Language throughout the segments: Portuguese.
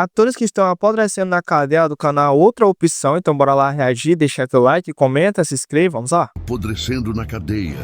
Atores que estão apodrecendo na cadeia do canal Outra Opção, então bora lá reagir, deixa teu like, comenta, se inscreva, vamos lá? Apodrecendo na cadeia.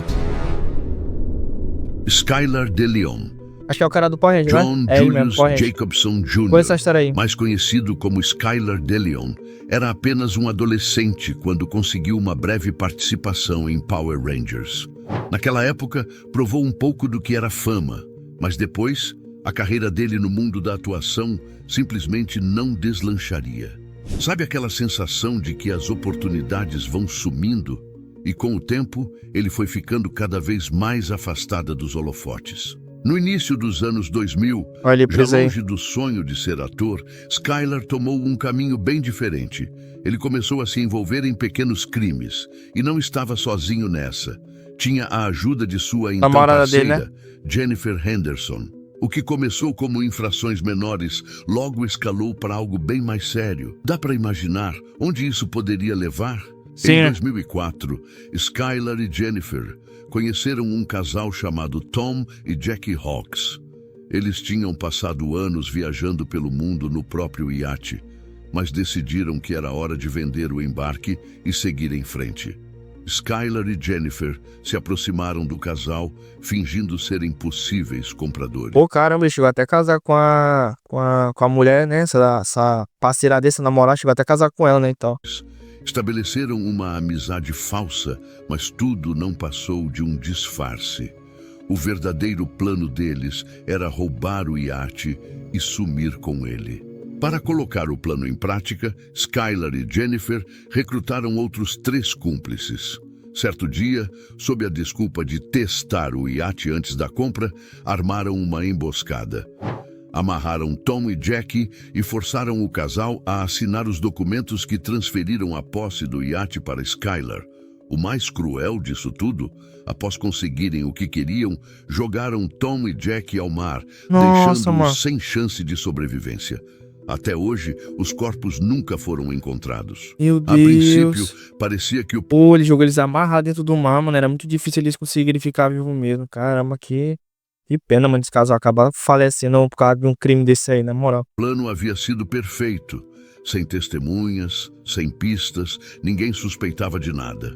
Skylar DeLeon. Acho que é o cara do Power Ranger, John né? É ele mesmo, Julius Power Ranger. Jacobson Conheço essa Jr., história aí. mais conhecido como Skylar DeLeon, era apenas um adolescente quando conseguiu uma breve participação em Power Rangers. Naquela época, provou um pouco do que era fama, mas depois, a carreira dele no mundo da atuação simplesmente não deslancharia. Sabe aquela sensação de que as oportunidades vão sumindo? E com o tempo, ele foi ficando cada vez mais afastada dos holofotes. No início dos anos 2000, já longe do sonho de ser ator, Skylar tomou um caminho bem diferente. Ele começou a se envolver em pequenos crimes e não estava sozinho nessa. Tinha a ajuda de sua então parceira, Jennifer Henderson. O que começou como infrações menores logo escalou para algo bem mais sério. Dá para imaginar onde isso poderia levar? Sim. Em 2004, Skylar e Jennifer conheceram um casal chamado Tom e Jackie Hawks. Eles tinham passado anos viajando pelo mundo no próprio iate, mas decidiram que era hora de vender o embarque e seguir em frente. Skylar e Jennifer se aproximaram do casal, fingindo serem possíveis compradores. Pô, caramba, ele chegou até a casar com a mulher, né? Essa parceira desse namorado, chegou até a casar com ela, né? Então. Estabeleceram uma amizade falsa, mas tudo não passou de um disfarce. O verdadeiro plano deles era roubar o iate e sumir com ele. Para colocar o plano em prática, Skylar e Jennifer recrutaram outros 3 cúmplices. Certo dia, sob a desculpa de testar o iate antes da compra, armaram uma emboscada. Amarraram Tom e Jackie e forçaram o casal a assinar os documentos que transferiram a posse do iate para Skylar. O mais cruel disso tudo, após conseguirem o que queriam, jogaram Tom e Jackie ao mar, deixando-os sem chance de sobrevivência. Até hoje, os corpos nunca foram encontrados. Meu Deus. A princípio, parecia que Pô, ele jogou eles amarrados dentro do mar, mano. Era muito difícil eles conseguirem ficar vivos mesmo. Caramba, que pena, mano, esse casal acabar falecendo por causa de um crime desse aí, na moral. O plano havia sido perfeito. Sem testemunhas, sem pistas, ninguém suspeitava de nada.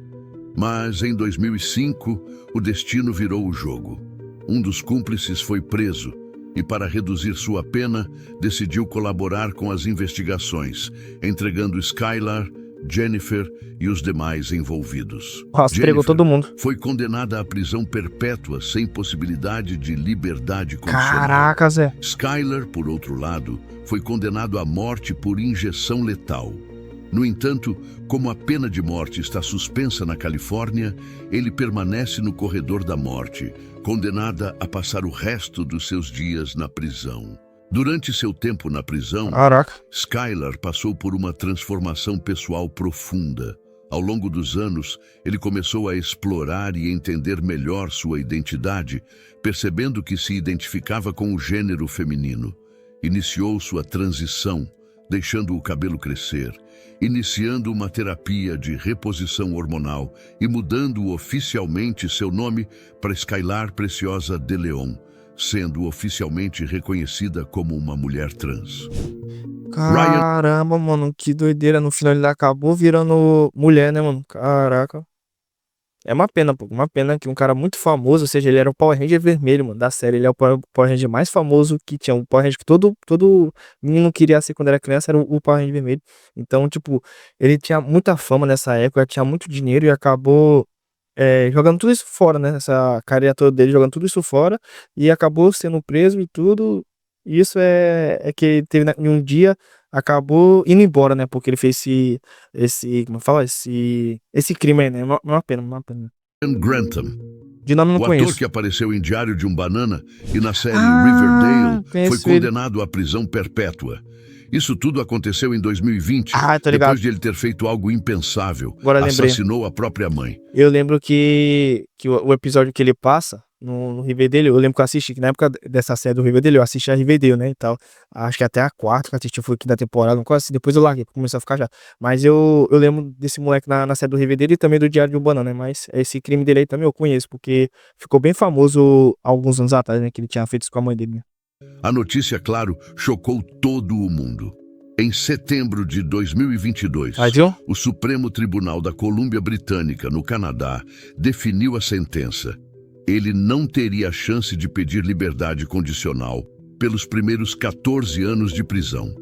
Mas em 2005, o destino virou o jogo. Um dos cúmplices foi preso e, para reduzir sua pena, decidiu colaborar com as investigações, entregando Skylar, Jennifer e os demais envolvidos. Nossa, entregou todo mundo. Foi condenada à prisão perpétua sem possibilidade de liberdade condicional. Caraca, Zé. Skylar, por outro lado, foi condenado à morte por injeção letal. No entanto, como a pena de morte está suspensa na Califórnia, ele permanece no corredor da morte, condenada a passar o resto dos seus dias na prisão. Durante seu tempo na prisão, Skylar passou por uma transformação pessoal profunda. Ao longo dos anos, ele começou a explorar e entender melhor sua identidade, percebendo que se identificava com o gênero feminino. Iniciou sua transição, deixando o cabelo crescer, iniciando uma terapia de reposição hormonal e mudando oficialmente seu nome para Skylar Preciosa DeLeon, sendo oficialmente reconhecida como uma mulher trans. Caramba, mano, que doideira. No final ele acabou virando mulher, né, mano? Caraca. É uma pena, pô. Uma pena que um cara muito famoso, ou seja, ele era o Power Ranger vermelho, mano, da série. Ele é o Power Ranger mais famoso que tinha. Um Power Ranger que todo menino queria ser quando era criança, era o Power Ranger vermelho. Então, tipo, ele tinha muita fama nessa época, tinha muito dinheiro e acabou jogando tudo isso fora, né? Essa carreira toda dele, jogando tudo isso fora. E acabou sendo preso e tudo. E isso é que ele teve em um dia, acabou indo embora, né? Porque ele fez como fala? Esse crime aí, né? Uma pena, uma pena. Grantham. De nome não conheço. O ator que apareceu em Diário de um Banana e na série Riverdale foi condenado à prisão perpétua. Isso tudo aconteceu em 2020, depois de ele ter feito algo impensável. Agora assassinou a própria mãe. Eu lembro que o episódio que ele passa no Riverdale, eu lembro que eu assisti, que na época dessa série do Riverdale, eu assisti a Riverdale, né, e tal. Acho que até a 4 que eu assisti foi aqui da temporada, assim, depois eu larguei, começou a ficar já. Mas eu lembro desse moleque na série do Riverdale e também do Diário de um Banana, né, mas esse crime dele aí também eu conheço, porque ficou bem famoso alguns anos atrás, né, que ele tinha feito isso com a mãe dele, né. A notícia, claro, chocou todo o mundo. Em setembro de 2022, Viu? o Supremo Tribunal da Colômbia Britânica, no Canadá, definiu a sentença. Ele não teria a chance de pedir liberdade condicional pelos primeiros 14 anos de prisão.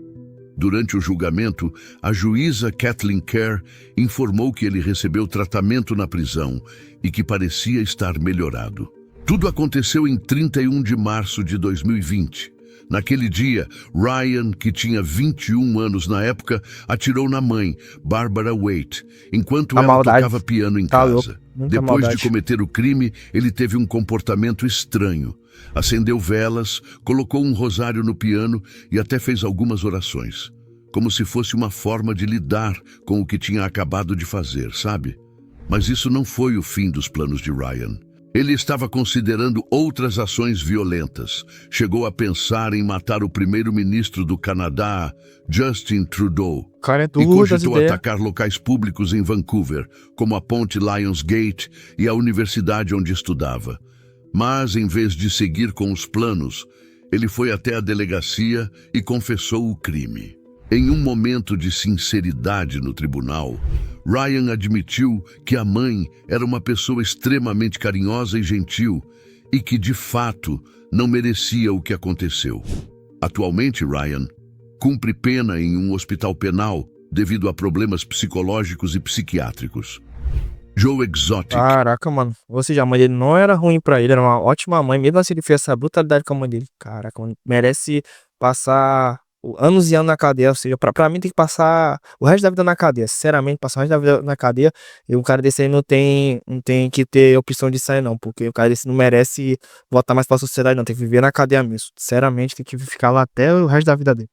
Durante o julgamento, a juíza Kathleen Kerr informou que ele recebeu tratamento na prisão e que parecia estar melhorado. Tudo aconteceu em 31 de março de 2020. Naquele dia, Ryan, que tinha 21 anos na época, atirou na mãe, Barbara Waite, enquanto ela tocava piano em casa. Depois de cometer o crime, ele teve um comportamento estranho. Acendeu velas, colocou um rosário no piano e até fez algumas orações, como se fosse uma forma de lidar com o que tinha acabado de fazer, sabe? Mas isso não foi o fim dos planos de Ryan. Ele estava considerando outras ações violentas. Chegou a pensar em matar o primeiro-ministro do Canadá, Justin Trudeau, e cogitou atacar locais públicos em Vancouver, como a ponte Lionsgate e a universidade onde estudava. Mas, em vez de seguir com os planos, ele foi até a delegacia e confessou o crime. Em um momento de sinceridade no tribunal, Ryan admitiu que a mãe era uma pessoa extremamente carinhosa e gentil e que, de fato, não merecia o que aconteceu. Atualmente, Ryan cumpre pena em um hospital penal devido a problemas psicológicos e psiquiátricos. Joe Exotic. Caraca, mano. Ou seja, a mãe dele não era ruim pra ele, era uma ótima mãe. Mesmo assim, ele fez essa brutalidade com a mãe dele. Caraca, mano. Merece passar anos e anos na cadeia. Ou seja, pra mim tem que passar o resto da vida na cadeia. Sinceramente, passar o resto da vida na cadeia. E um cara desse aí não tem que ter opção de sair, não. Porque o cara desse não merece voltar mais pra sociedade, não. Tem que viver na cadeia mesmo. Sinceramente, tem que ficar lá até o resto da vida dele.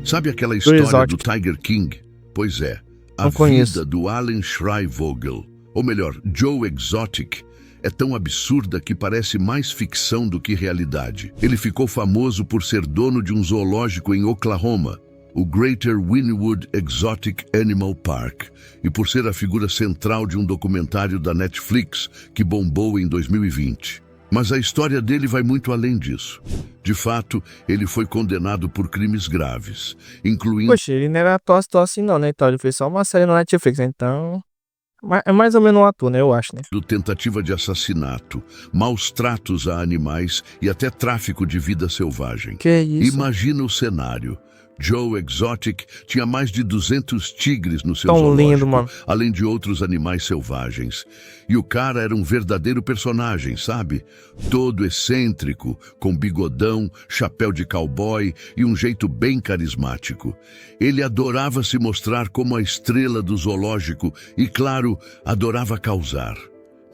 Sabe aquela história do Tiger King? Pois é. A vida do Alan Schreivogel, ou melhor, Joe Exotic, é tão absurda que parece mais ficção do que realidade. Ele ficou famoso por ser dono de um zoológico em Oklahoma, o Greater Wynnewood Exotic Animal Park, e por ser a figura central de um documentário da Netflix que bombou em 2020. Mas a história dele vai muito além disso. De fato, ele foi condenado por crimes graves, incluindo... Poxa, ele não era tosse não, né? Então, ele fez só uma série na Netflix, então... É mais ou menos um ator, né? Eu acho, né? Tentativa de assassinato, maus tratos a animais e até tráfico de vida selvagem. Que isso? Imagina o cenário. Joe Exotic tinha mais de 200 tigres no seu Tão zoológico, lindo, mano. além de outros animais selvagens. E o cara era um verdadeiro personagem, sabe? Todo excêntrico, com bigodão, chapéu de cowboy e um jeito bem carismático. Ele adorava se mostrar como a estrela do zoológico e, claro, adorava causar.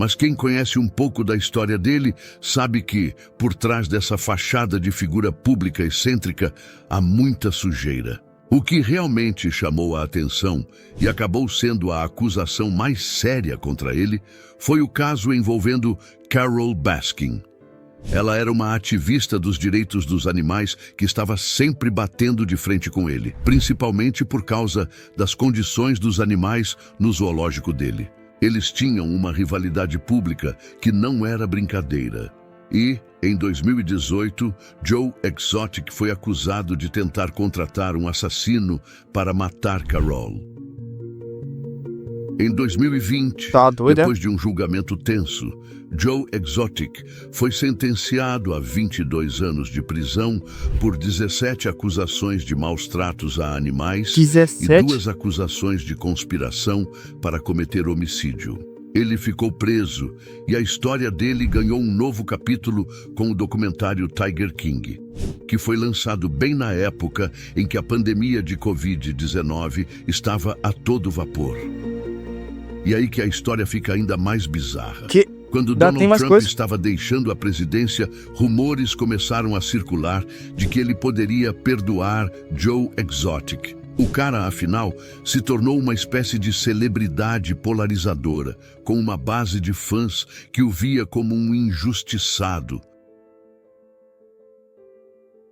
Mas quem conhece um pouco da história dele sabe que, por trás dessa fachada de figura pública excêntrica, há muita sujeira. O que realmente chamou a atenção e acabou sendo a acusação mais séria contra ele foi o caso envolvendo Carole Baskin. Ela era uma ativista dos direitos dos animais que estava sempre batendo de frente com ele, principalmente por causa das condições dos animais no zoológico dele. Eles tinham uma rivalidade pública que não era brincadeira. E, em 2018, Joe Exotic foi acusado de tentar contratar um assassino para matar Carole. Em 2020, depois de um julgamento tenso, Joe Exotic foi sentenciado a 22 anos de prisão por 17 acusações de maus tratos a animais 17? E 2 acusações de conspiração para cometer homicídio. Ele ficou preso e a história dele ganhou um novo capítulo com o documentário Tiger King, que foi lançado bem na época em que a pandemia de Covid-19 estava a todo vapor. E aí que a história fica ainda mais bizarra. Quando Donald Trump estava deixando a presidência, rumores começaram a circular de que ele poderia perdoar Joe Exotic. O cara, afinal, se tornou uma espécie de celebridade polarizadora, com uma base de fãs que o via como um injustiçado.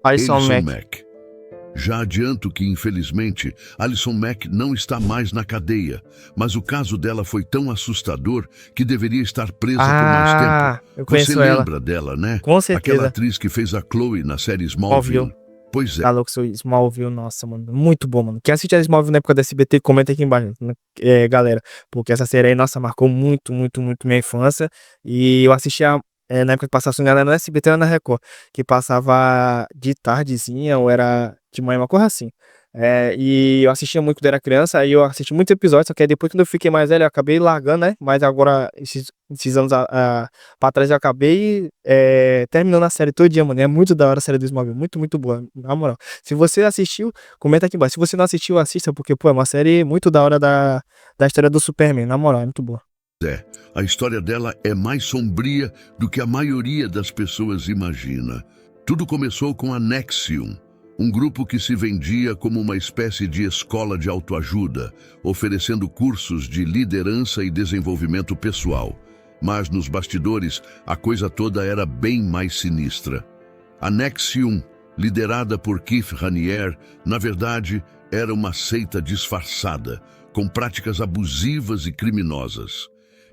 Alison Mack. Já adianto que, infelizmente, Alison Mack não está mais na cadeia, mas o caso dela foi tão assustador que deveria estar presa por mais tempo. Ah, eu Você conheço ela. lembra dela, né? Com Aquela certeza. atriz que fez a Chloe na série Smallville. Smallville. Pois é. Tá louco, seu Smallville, nossa, mano. Muito bom, mano. Quem assiste a Smallville na época da SBT, comenta aqui embaixo, né, galera. Porque essa série aí, nossa, marcou muito, muito, muito minha infância. E eu assistia na época que passava, se não me engano, era no SBT ou na Record. Que passava de tardezinha ou era de manhã, uma coisa assim. E eu assistia muito quando era criança, aí eu assisti muitos episódios, só que aí depois quando eu fiquei mais velho, eu acabei largando, né? Mas agora, esses anos pra trás, eu acabei terminando a série todo dia, mano. É muito da hora a série do Smallville, muito, muito boa, na moral. Se você assistiu, comenta aqui embaixo. Se você não assistiu, assista, porque, pô, é uma série muito da hora da história do Superman, na moral, é muito boa. A história dela é mais sombria do que a maioria das pessoas imagina. Tudo começou com a Nexium, um grupo que se vendia como uma espécie de escola de autoajuda, oferecendo cursos de liderança e desenvolvimento pessoal. Mas nos bastidores, a coisa toda era bem mais sinistra. A Nexium, liderada por Keith Raniere, na verdade, era uma seita disfarçada, com práticas abusivas e criminosas.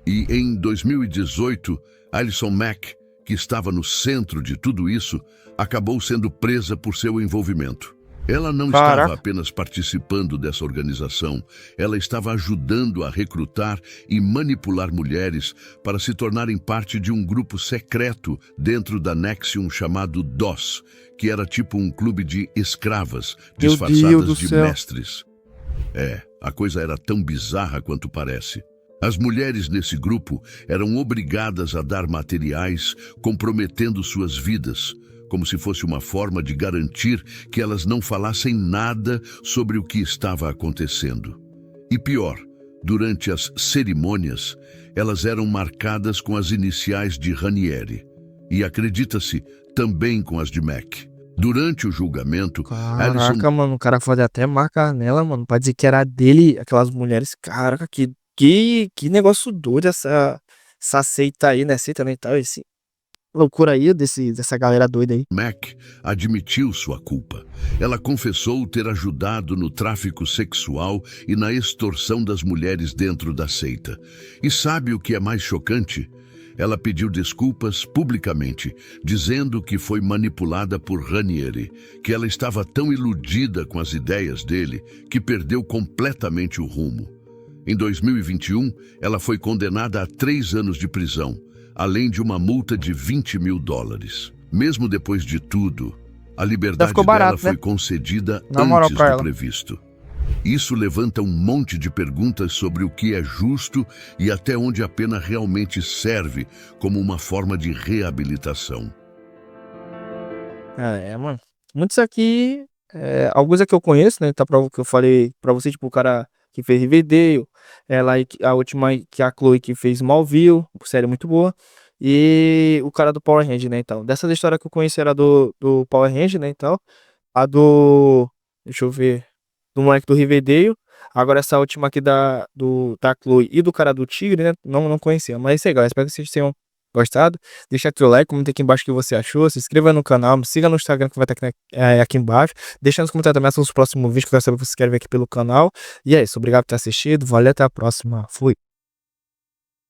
E em 2018, Alison Mack, que estava no centro de tudo isso, acabou sendo presa por seu envolvimento. Ela não estava apenas participando dessa organização, ela estava ajudando a recrutar e manipular mulheres para se tornarem parte de um grupo secreto dentro da Nexium chamado DOS, que era tipo um clube de escravas disfarçadas de mestres. A coisa era tão bizarra quanto parece. As mulheres nesse grupo eram obrigadas a dar materiais comprometendo suas vidas, como se fosse uma forma de garantir que elas não falassem nada sobre o que estava acontecendo. E pior, durante as cerimônias, elas eram marcadas com as iniciais de Raniere e, acredita-se, também com as de Mack. Durante o julgamento, Caraca, mano, o cara pode até marcar nela, mano, pra dizer que era dele, aquelas mulheres. Caraca, que negócio doido essa seita aí, né? Seita, né, e tal, esse loucura aí dessa galera doida aí. Mack admitiu sua culpa. Ela confessou ter ajudado no tráfico sexual e na extorsão das mulheres dentro da seita. E sabe o que é mais chocante? Ela pediu desculpas publicamente, dizendo que foi manipulada por Raniere, que ela estava tão iludida com as ideias dele que perdeu completamente o rumo. Em 2021, ela foi condenada a 3 anos de prisão, além de uma multa de $20 mil. Mesmo depois de tudo, a liberdade dela foi concedida antes do previsto. Isso levanta um monte de perguntas sobre o que é justo e até onde a pena realmente serve como uma forma de reabilitação. Mano. Muitos aqui, alguns aqui eu conheço, né? Tá que eu falei pra você, tipo, o cara que fez Riverdale, ela a última que a Chloe que fez Smallville, série muito boa, e o cara do Power Rangers, né, então. Dessas histórias que eu conheci era do Power Rangers, né, então. Deixa eu ver, do moleque do Riverdale. Agora essa última aqui da Chloe e do cara do Tigre, né, não conhecia. Mas é isso aí, galera, espero que vocês tenham gostado. Deixa aqui o like, comenta aqui embaixo o que você achou, se inscreva no canal, me siga no Instagram que vai estar aqui embaixo. Deixa nos comentários também sobre os próximos vídeos que eu quero saber o que você quer ver aqui pelo canal. E é isso, obrigado por ter assistido, valeu, até a próxima, fui!